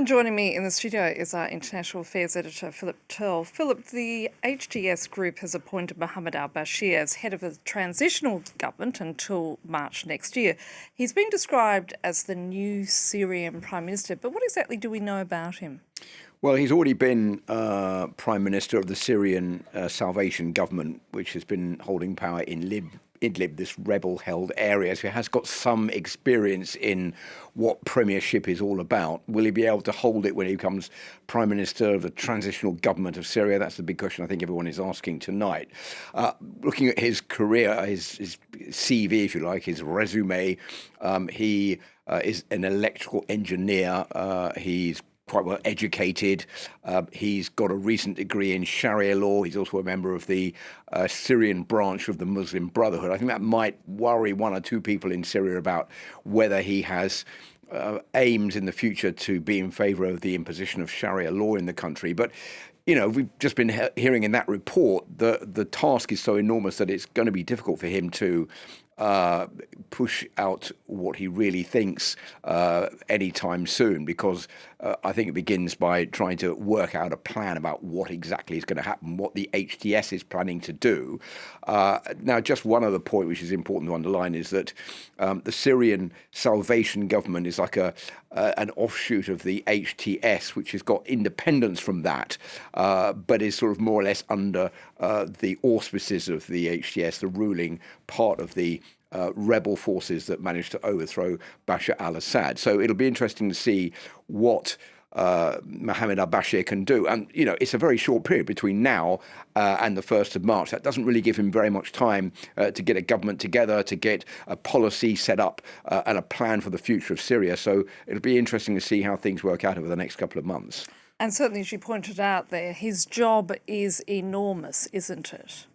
And joining me in the studio is our International Affairs Editor, Philip Turle. Philip, the HTS group has appointed Mohammed al-Bashir as head of the transitional government until March next year. He's been described as the new Syrian Prime Minister, but what exactly do we know about him? Well, he's already been Prime Minister of the Syrian Salvation Government, which has been holding power in Idlib, this rebel-held area. So he has got some experience in what premiership is all about. Will he be able to hold it when he becomes Prime Minister of the transitional government of Syria? That's the big question I think everyone is asking tonight. Looking at his career, his CV, if you like, his resume, he is an electrical engineer. He's quite well educated. He's got a recent degree in Sharia law. He's also a member of the Syrian branch of the Muslim Brotherhood. I think that might worry one or two people in Syria about whether he has aims in the future to be in favour of the imposition of Sharia law in the country. But you know, we've just been hearing in that report that the task is so enormous that it's going to be difficult for him to push out what he really thinks anytime soon, because I think it begins by trying to work out a plan about what exactly is going to happen, what the HTS is planning to do. Now, just one other point which is important to underline is that the Syrian Salvation Government is like an offshoot of the HTS, which has got independence from that, but is sort of more or less under the auspices of the HTS, the ruling part of the rebel forces that managed to overthrow Bashar al-Assad. So it'll be interesting to see what Mohammed al-Bashir can do. And, you know, it's a very short period between now and the 1st of March. That doesn't really give him very much time to get a government together, to get a policy set up and a plan for the future of Syria. So it'll be interesting to see how things work out over the next couple of months. And certainly, as you pointed out there, his job is enormous, isn't it?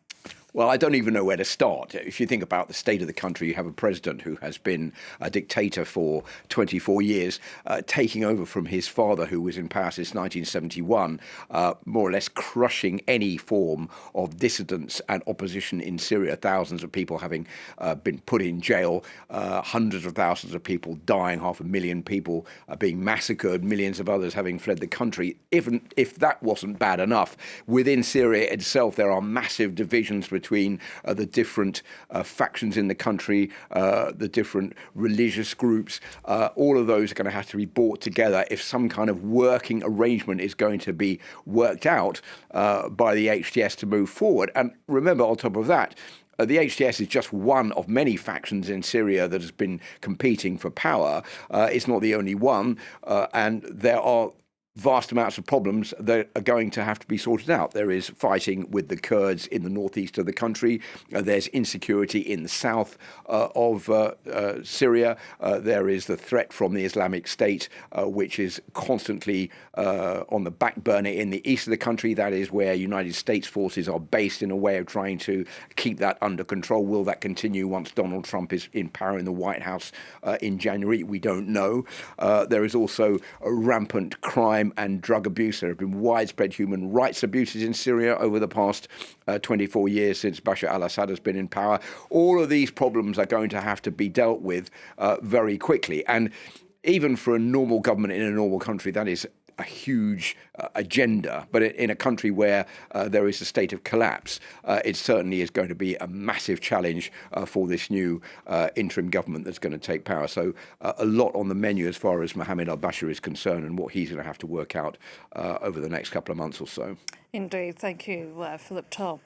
Well, I don't even know where to start. If you think about the state of the country, you have a president who has been a dictator for 24 years, taking over from his father, who was in power since 1971, more or less crushing any form of dissidence and opposition in Syria. Thousands of people having been put in jail, hundreds of thousands of people dying, 500,000 people being massacred, millions of others having fled the country. Even if that wasn't bad enough, within Syria itself, there are massive divisions between the different factions in the country, the different religious groups. All of those are going to have to be brought together if some kind of working arrangement is going to be worked out by the HTS to move forward. And remember, on top of that, the HTS is just one of many factions in Syria that has been competing for power. It's not the only one, and there are vast amounts of problems that are going to have to be sorted out. There is fighting with the Kurds in the northeast of the country. There's insecurity in the south of Syria. There is the threat from the Islamic State, which is constantly on the back burner in the east of the country. That is where United States forces are based, in a way of trying to keep that under control. Will that continue once Donald Trump is in power in the White House in January? We don't know. There is also a rampant crime and drug abuse. There have been widespread human rights abuses in Syria over the past 24 years since Bashar al-Assad has been in power. All of these problems are going to have to be dealt with very quickly. And even for a normal government in a normal country, that is a huge agenda. But in a country where there is a state of collapse, it certainly is going to be a massive challenge for this new interim government that's going to take power. So a lot on the menu as far as Mohammed al-Bashir is concerned, and what he's going to have to work out over the next couple of months or so. Indeed. Thank you, Philip Turle.